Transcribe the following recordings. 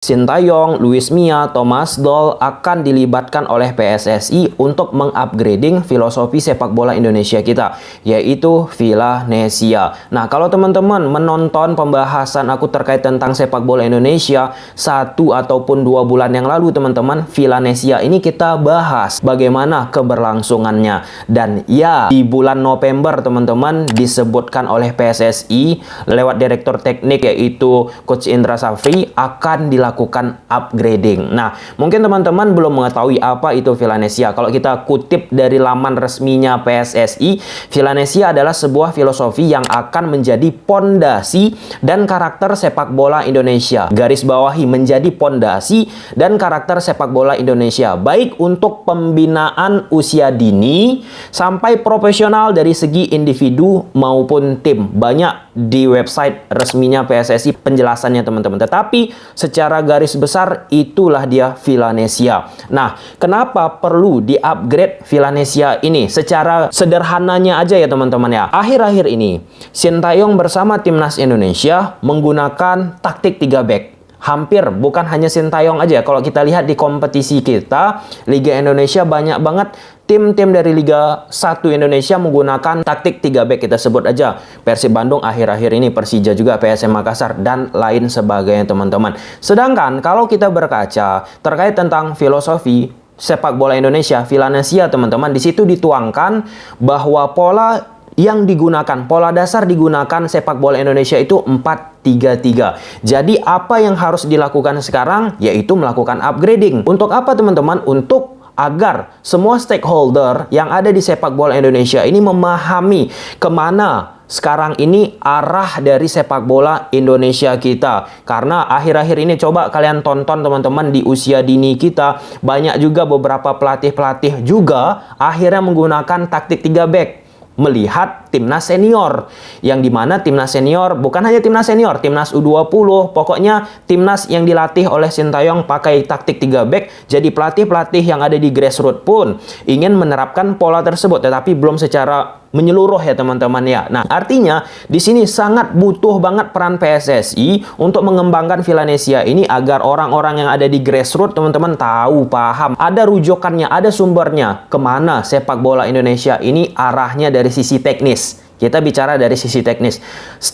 Sintayong, Luis Mia, Thomas Doll akan dilibatkan oleh PSSI untuk mengupgrading filosofi sepak bola Indonesia kita, yaitu Villanesia. Nah, kalau teman-teman menonton pembahasan aku terkait tentang sepak bola Indonesia 1 ataupun 2 bulan yang lalu, teman-teman, Villanesia ini kita bahas bagaimana keberlangsungannya. Dan ya, di bulan November, teman-teman, disebutkan oleh PSSI lewat direktur teknik yaitu Coach Indra Safri akan dilakukan upgrading. Nah, mungkin teman-teman belum mengetahui apa itu Villanesia. Kalau kita kutip dari laman resminya PSSI, Villanesia adalah sebuah filosofi yang akan menjadi pondasi dan karakter sepak bola Indonesia. Garis bawahi, menjadi pondasi dan karakter sepak bola Indonesia, baik untuk pembinaan usia dini sampai profesional dari segi individu maupun tim. Banyak di website resminya PSSI penjelasannya, teman-teman. Tetapi secara garis besar itulah dia Villanesia. Nah, kenapa perlu di-upgrade Villanesia ini? Secara sederhananya aja ya, teman-teman ya. Akhir-akhir ini Sintayong bersama timnas Indonesia menggunakan taktik 3 back. Hampir bukan hanya Sintayong aja. Kalau kita lihat di kompetisi kita, Liga Indonesia, banyak banget tim-tim dari Liga 1 Indonesia menggunakan taktik 3 back. Kita sebut aja Persib Bandung akhir-akhir ini, Persija juga, PSM Makassar, dan lain sebagainya, teman-teman. Sedangkan kalau kita berkaca terkait tentang filosofi sepak bola Indonesia, Villanesia, teman-teman, di situ dituangkan bahwa pola yang digunakan, pola dasar digunakan sepak bola Indonesia itu 4-3-3. Jadi apa yang harus dilakukan sekarang? Yaitu melakukan upgrading. Untuk apa, teman-teman? Untuk agar semua stakeholder yang ada di sepak bola Indonesia ini memahami kemana sekarang ini arah dari sepak bola Indonesia kita. Karena akhir-akhir ini coba kalian tonton, teman-teman, di usia dini kita, banyak juga beberapa pelatih-pelatih juga akhirnya menggunakan taktik 3 back melihat timnas senior, yang dimana timnas senior bukan hanya timnas senior, timnas U20, pokoknya timnas yang dilatih oleh Sintayong pakai taktik 3 back. Jadi pelatih-pelatih yang ada di grassroots pun ingin menerapkan pola tersebut, tetapi belum secara menyeluruh ya, teman-teman ya. Nah, artinya di sini sangat butuh banget peran PSSI untuk mengembangkan Villanesia ini agar orang-orang yang ada di grassroots, teman-teman, tahu, paham, ada rujukannya, ada sumbernya, kemana sepak bola Indonesia ini arahnya dari sisi teknis. Kita bicara dari sisi teknis.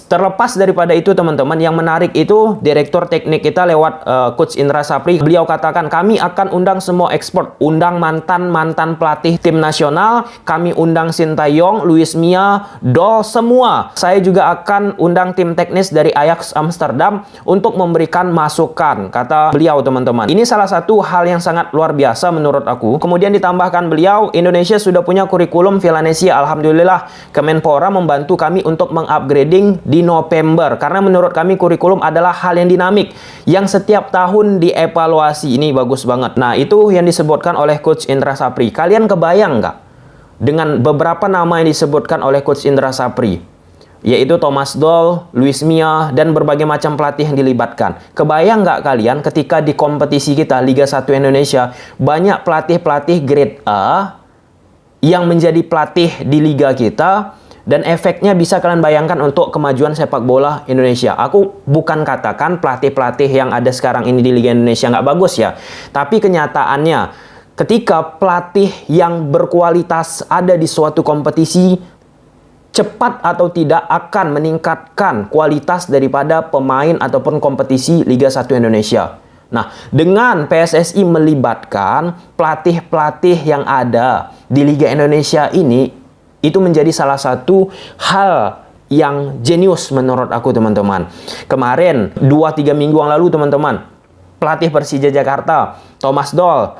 Terlepas daripada itu, teman-teman, yang menarik itu direktur teknik kita lewat Coach Indra Safri. Beliau katakan, kami akan undang semua ekspor, undang mantan pelatih tim nasional, kami undang Sintayong, Luis Mia, Doll, semua. Saya juga akan undang tim teknis dari Ajax Amsterdam untuk memberikan masukan, kata beliau, teman-teman. Ini salah satu hal yang sangat luar biasa menurut aku. Kemudian ditambahkan beliau, Indonesia sudah punya kurikulum Villanesia. Alhamdulillah, Kemenpora membantu kami untuk mengupgrading di November, karena menurut kami kurikulum adalah hal yang dinamik yang setiap tahun dievaluasi. Ini bagus banget. Nah, itu yang disebutkan oleh Coach Indra Safri. Kalian kebayang nggak dengan beberapa nama yang disebutkan oleh Coach Indra Safri, yaitu Thomas Doll, Luis Mia, dan berbagai macam pelatih yang dilibatkan? Kebayang nggak kalian ketika di kompetisi kita Liga 1 Indonesia banyak pelatih-pelatih grade A yang menjadi pelatih di liga kita, dan efeknya bisa kalian bayangkan untuk kemajuan sepak bola Indonesia. Aku bukan katakan pelatih-pelatih yang ada sekarang ini di Liga Indonesia nggak bagus ya. Tapi kenyataannya, ketika pelatih yang berkualitas ada di suatu kompetisi, cepat atau tidak akan meningkatkan kualitas daripada pemain ataupun kompetisi Liga 1 Indonesia. Nah, dengan PSSI melibatkan pelatih-pelatih yang ada di Liga Indonesia ini, itu menjadi salah satu hal yang jenius menurut aku, teman-teman. Kemarin 2-3 minggu yang lalu, teman-teman, pelatih Persija Jakarta, Thomas Doll,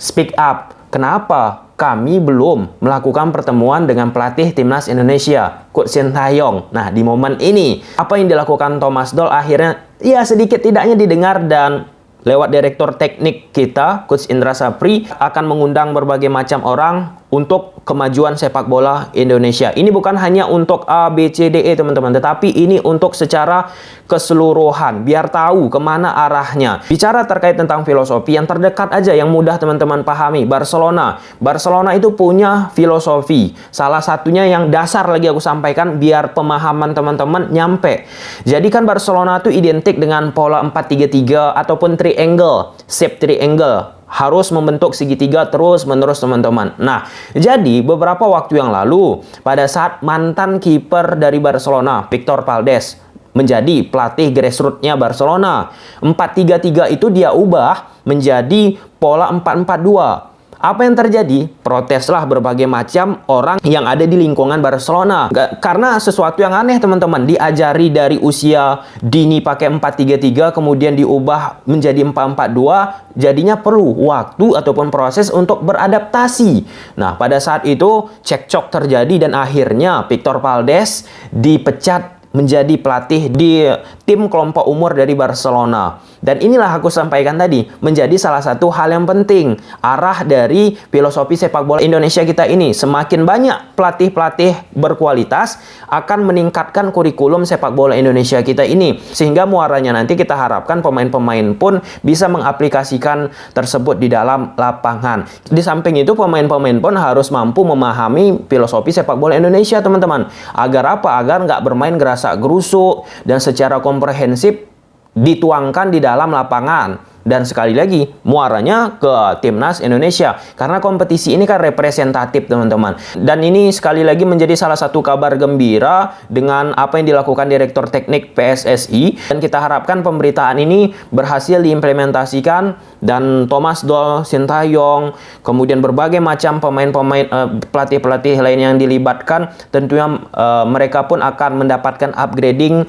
speak up. Kenapa kami belum melakukan pertemuan dengan pelatih timnas Indonesia, Coach Sintayong? Nah, di momen ini, apa yang dilakukan Thomas Doll akhirnya ya sedikit tidaknya didengar, dan lewat direktur teknik kita, Coach Indra Safri, akan mengundang berbagai macam orang untuk kemajuan sepak bola Indonesia. Ini bukan hanya untuk A, B, C, D, E teman-teman, tetapi ini untuk secara keseluruhan, biar tahu kemana arahnya. Bicara terkait tentang filosofi, yang terdekat aja, yang mudah teman-teman pahami, Barcelona. Barcelona itu punya filosofi. Salah satunya yang dasar lagi aku sampaikan, biar pemahaman teman-teman nyampe. Jadi kan Barcelona itu identik dengan pola 4-3-3 ataupun triangle, shape triangle. Harus membentuk segitiga terus-menerus teman-teman. Nah, jadi beberapa waktu yang lalu, pada saat mantan kiper dari Barcelona, Victor Valdés, menjadi pelatih grassroots-nya Barcelona, 4-3-3 itu dia ubah menjadi pola 4-4-2. Apa yang terjadi? Proteslah berbagai macam orang yang ada di lingkungan Barcelona. Karena sesuatu yang aneh teman-teman. Diajari dari usia dini pakai 4-3-3, kemudian diubah menjadi 4-4-2. Jadinya perlu waktu ataupun proses untuk beradaptasi. Nah, pada saat itu cekcok terjadi dan akhirnya Victor Valdés dipecat menjadi pelatih di tim kelompok umur dari Barcelona. Dan inilah aku sampaikan tadi, menjadi salah satu hal yang penting. Arah dari filosofi sepak bola Indonesia kita ini. Semakin banyak pelatih-pelatih berkualitas akan meningkatkan kurikulum sepak bola Indonesia kita ini. Sehingga muaranya nanti kita harapkan pemain-pemain pun bisa mengaplikasikan tersebut di dalam lapangan. Di samping itu pemain-pemain pun harus mampu memahami filosofi sepak bola Indonesia teman-teman. Agar apa? Agar nggak bermain gerasa gerusuk dan secara komprehensif dituangkan di dalam lapangan. Dan sekali lagi, muaranya ke Timnas Indonesia. Karena kompetisi ini kan representatif, teman-teman. Dan ini sekali lagi menjadi salah satu kabar gembira dengan apa yang dilakukan Direktur Teknik PSSI. Dan kita harapkan pemberitaan ini berhasil diimplementasikan. Dan Thomas Doll, Sintayong, kemudian berbagai macam pemain-pemain, pelatih-pelatih lain yang dilibatkan, tentunya mereka pun akan mendapatkan upgrading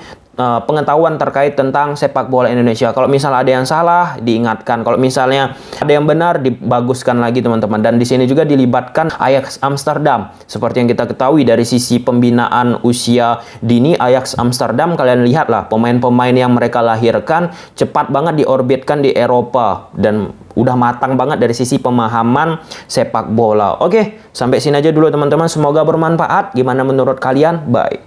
pengetahuan terkait tentang sepak bola Indonesia. Kalau misalnya ada yang salah, diingatkan. Kalau misalnya ada yang benar, dibaguskan lagi teman-teman. Dan di sini juga dilibatkan Ajax Amsterdam. Seperti yang kita ketahui dari sisi pembinaan usia dini Ajax Amsterdam, kalian lihatlah pemain-pemain yang mereka lahirkan cepat banget diorbitkan di Eropa dan udah matang banget dari sisi pemahaman sepak bola. Oke, sampai sini aja dulu teman-teman. Semoga bermanfaat. Gimana menurut kalian? Bye.